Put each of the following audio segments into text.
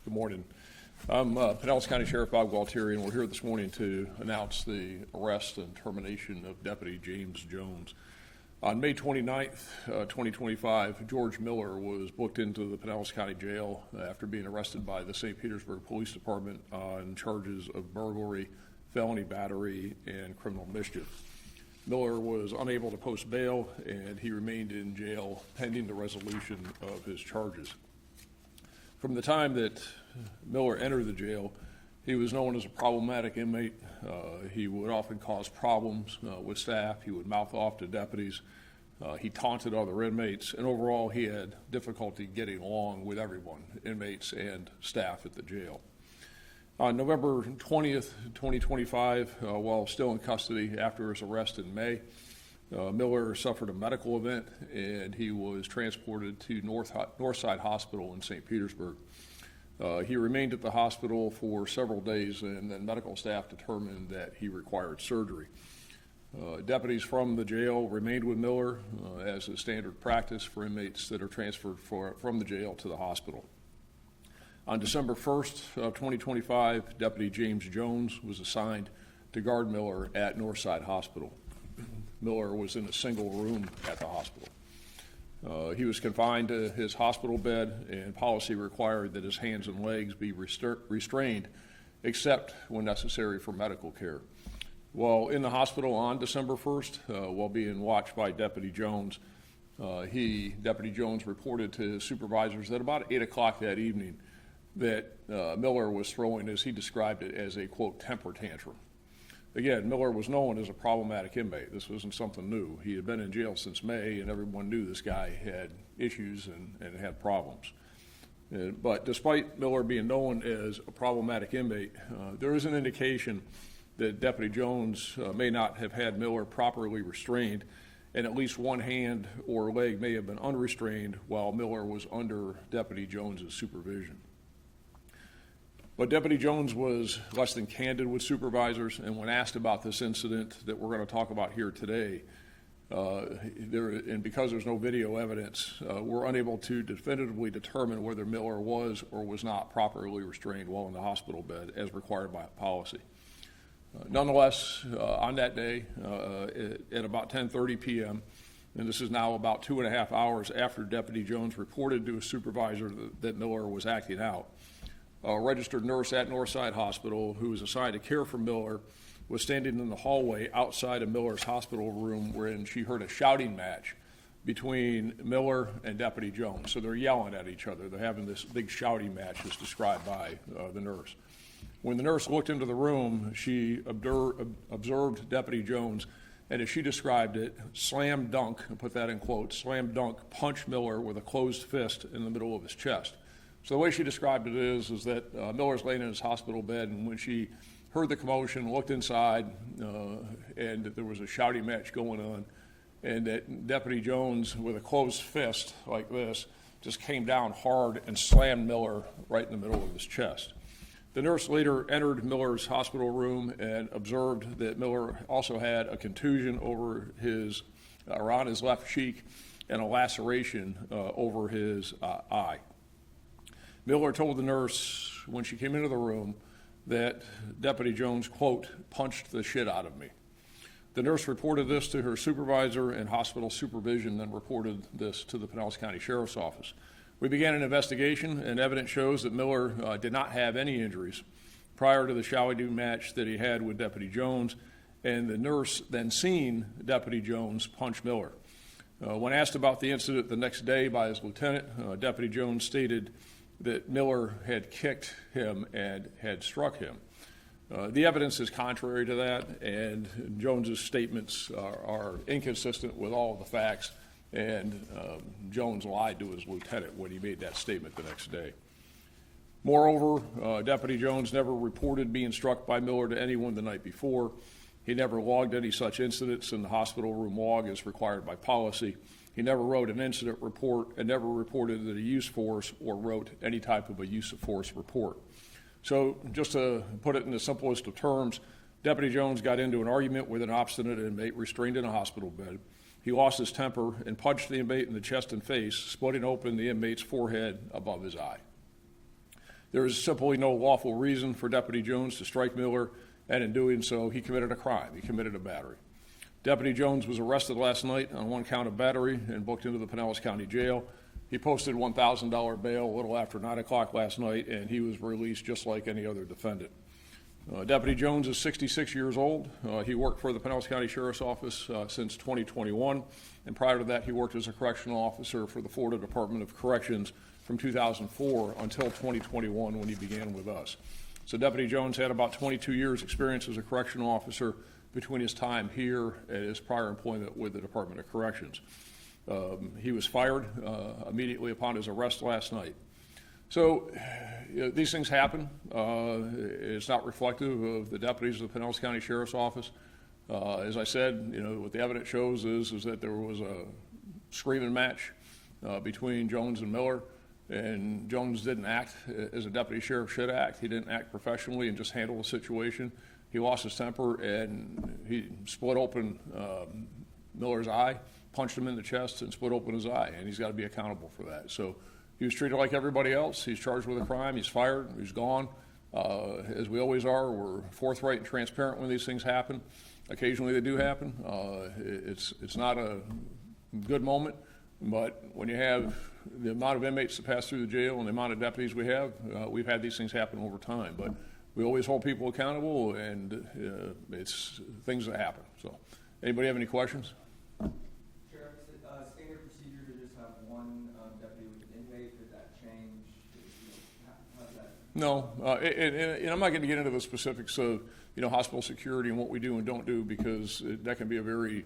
Good morning. I'm Pinellas County Sheriff Bob Gualtieri, and we're here this morning to announce the arrest and termination of Deputy James Jones. On May 29th, 2025, George Miller was booked into the Pinellas County Jail after being arrested by the St. Petersburg Police Department on charges of burglary, felony battery, and criminal mischief. Miller was unable to post bail, and he remained in jail pending the resolution of his charges. From the time that Miller entered the jail, he was known as a problematic inmate. He would often cause problems with staff. He would mouth off to deputies. He taunted other inmates, and overall he had difficulty getting along with everyone, inmates and staff at the jail. On November 20th, 2025, while still in custody after his arrest in May, Miller suffered a medical event, and he was transported to Northside Hospital in St. Petersburg. He remained at the hospital for several days, and then medical staff determined that he required surgery. Deputies from the jail remained with Miller as is standard practice for inmates that are transferred from the jail to the hospital. On December 1st of 2025, Deputy James Jones was assigned to guard Miller at Northside Hospital. Miller was in a single room at the hospital. He was confined to his hospital bed, and policy required that his hands and legs be restrained except when necessary for medical care. While in the hospital on December 1st, while being watched by Deputy Jones, Deputy Jones reported to his supervisors that about 8 o'clock that evening that Miller was throwing, as he described it, as a, quote, temper tantrum. Again, Miller was known as a problematic inmate. This wasn't something new. He had been in jail since May, and everyone knew this guy had issues and had problems. But despite Miller being known as a problematic inmate, there is an indication that Deputy Jones may not have had Miller properly restrained, and at least one hand or leg may have been unrestrained while Miller was under Deputy Jones's supervision. But Deputy Jones was less than candid with supervisors, and when asked about this incident that we're going to talk about here today, and because there's no video evidence, we're unable to definitively determine whether Miller was or was not properly restrained while in the hospital bed as required by policy. Nonetheless, on that day, at about 10:30 p.m., and this is now about 2.5 hours after Deputy Jones reported to his supervisor that Miller was acting out, a registered nurse at Northside Hospital who was assigned to care for Miller was standing in the hallway outside of Miller's hospital room wherein she heard a shouting match between Miller and Deputy Jones. So they're yelling at each other. They're having this big shouting match as described by the nurse. When the nurse looked into the room, she observed Deputy Jones, and as she described it, slam dunk, and put that in quotes, slam dunk, punch Miller with a closed fist in the middle of his chest. So the way she described it is that Miller's laying in his hospital bed, and when she heard the commotion, looked inside, and there was a shouting match going on, and that Deputy Jones, with a closed fist like this, just came down hard and slammed Miller right in the middle of his chest. The nurse later entered Miller's hospital room and observed that Miller also had a contusion on his left cheek and a laceration over his eye. Miller told the nurse when she came into the room that Deputy Jones, quote, punched the shit out of me. The nurse reported this to her supervisor, and hospital supervision then reported this to the Pinellas County Sheriff's Office. We began an investigation, and evidence shows that Miller did not have any injuries prior to the shouting match that he had with Deputy Jones, and the nurse then seen Deputy Jones punch Miller. When asked about the incident the next day by his lieutenant, Deputy Jones stated that Miller had kicked him and had struck him. The evidence is contrary to that, and Jones's statements are inconsistent with all of the facts, and Jones lied to his lieutenant when he made that statement the next day. Moreover, Deputy Jones never reported being struck by Miller to anyone the night before. He never logged any such incidents in the hospital room log as required by policy. He never wrote an incident report and never reported that he used force or wrote any type of a use of force report. So just to put it in the simplest of terms, Deputy Jones got into an argument with an obstinate inmate restrained in a hospital bed. He lost his temper and punched the inmate in the chest and face, splitting open the inmate's forehead above his eye. There is simply no lawful reason for Deputy Jones to strike Miller, and in doing so, he committed a crime. He committed a battery. Deputy Jones was arrested last night on one count of battery and booked into the Pinellas County Jail. He posted $1,000 bail a little after 9 o'clock last night, and he was released just like any other defendant. Deputy Jones is 66 years old. He worked for the Pinellas County Sheriff's Office since 2021, and prior to that, he worked as a correctional officer for the Florida Department of Corrections from 2004 until 2021 when he began with us. So Deputy Jones had about 22 years experience as a correctional officer between his time here and his prior employment with the Department of Corrections. He was fired immediately upon his arrest last night. So these things happen. It's not reflective of the deputies of the Pinellas County Sheriff's Office. As I said, what the evidence shows is that there was a screaming match between Jones and Miller, and Jones didn't act as a deputy sheriff should act. He didn't act professionally and just handle the situation. He lost his temper and he split open Miller's eye, punched him in the chest and split open his eye, and he's got to be accountable for that. So he was treated like everybody else. He's charged with a crime. He's fired. He's gone. As we always are, we're forthright and transparent when these things happen. Occasionally they do happen. It's not a good moment, but when you have the amount of inmates that pass through the jail and the amount of deputies we have, we've had these things happen over time. But we always hold people accountable, and it's things that happen. So, anybody have any questions? Sheriff, is it standard procedure to just have one deputy with an inmate? Did that change? How's that? No, and I'm not going to get into the specifics of hospital security and what we do and don't do, because that can be a very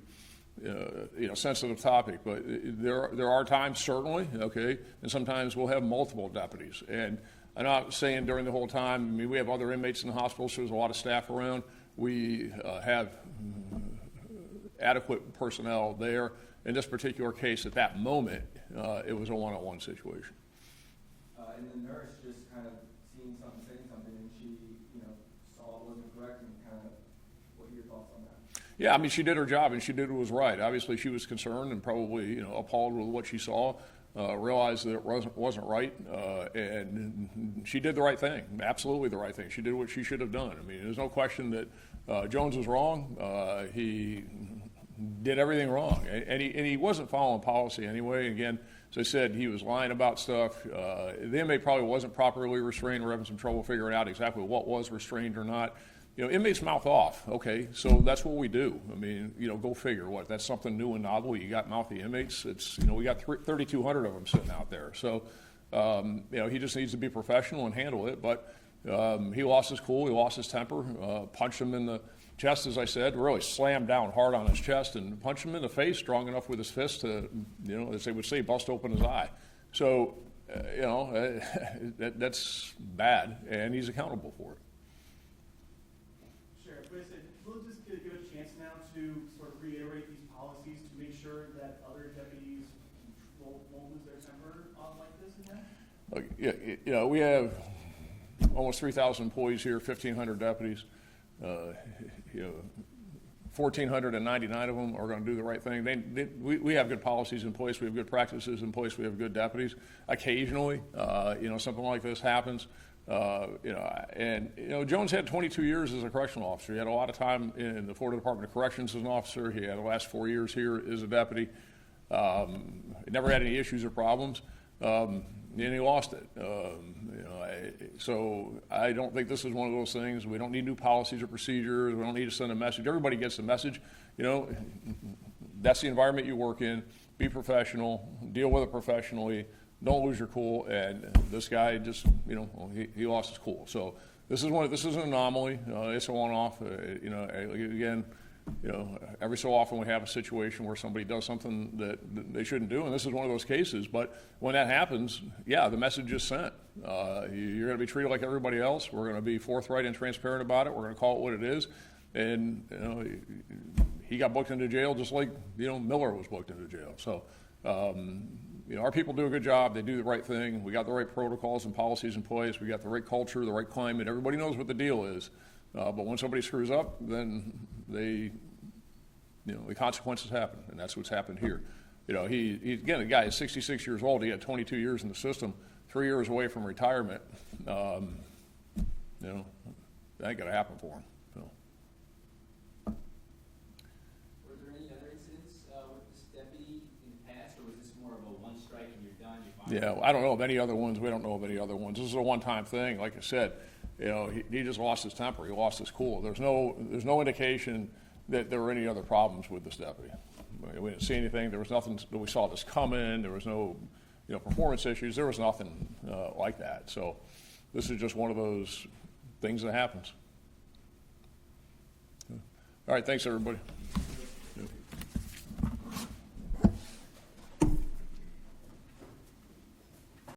sensitive topic. But there are times, certainly, okay, and sometimes we'll have multiple deputies. And I'm not saying during the whole time. I mean, we have other inmates in the hospital, so there's a lot of staff around. We have adequate personnel there. In this particular case, at that moment, it was a one-on-one situation. And the nurse just kind of seeing something, saying something, and she, saw it wasn't correct, and kind of, what are your thoughts on that? Yeah, I mean, she did her job, and she did what was right. Obviously, she was concerned and probably, appalled with what she saw. Realized that it wasn't right, and she did the right thing, absolutely the right thing. She did what she should have done. I mean, there's no question that Jones was wrong. He did everything wrong, and he wasn't following policy anyway. Again, as I said, he was lying about stuff. The inmate probably wasn't properly restrained. We're having some trouble figuring out exactly what was restrained or not. Inmates mouth off, okay, so that's what we do. I mean, go figure what. That's something new and novel. You got mouthy inmates. It's, we got 3,200 of them sitting out there. So, he just needs to be professional and handle it. But he lost his cool. He lost his temper, punched him in the chest, as I said, really slammed down hard on his chest and punched him in the face strong enough with his fist to, as they would say, bust open his eye. So, that's bad, and he's accountable for it. We'll just give a chance now to sort of reiterate these policies to make sure that other deputies won't lose their temper like this again? We have almost 3,000 employees here, 1,500 deputies. 1,499 of them are going to do the right thing. We have good policies in place. We have good practices in place. We have good deputies. Occasionally, something like this happens. Jones had 22 years as a correctional officer. He had a lot of time in the Florida Department of Corrections as an officer. He had the last 4 years here as a deputy. Never had any issues or problems, and he lost it. So I don't think this is one of those things. We don't need new policies or procedures. We don't need to send a message. Everybody gets the message. That's the environment you work in. Be professional. Deal with it professionally. Don't lose your cool. And this guy just, he lost his cool. So this is an anomaly. It's a one-off. Again, every so often we have a situation where somebody does something that they shouldn't do, and this is one of those cases. But when that happens, the message is sent. You're going to be treated like everybody else. We're going to be forthright and transparent about it. We're going to call it what it is. And he got booked into jail just like Miller was booked into jail. So. Our people do a good job. They do the right thing. We got the right protocols and policies in place. We got the right culture, the right climate. Everybody knows what the deal is. But when somebody screws up, then the consequences happen, and that's what's happened here. Again, the guy is 66 years old. He had 22 years in the system. 3 years away from retirement, that ain't gonna happen for him. Were there any other incidents with this deputy in the past, or was this more of a one strike and you're done? Yeah, I don't know of any other ones. We don't know of any other ones. This is a one-time thing. Like I said, he just lost his temper. He lost his cool. There's no indication that there were any other problems with this deputy. We didn't see anything. There was nothing that we saw this coming. There was no, performance issues. There was nothing like that. So this is just one of those things that happens. All right, thanks, everybody.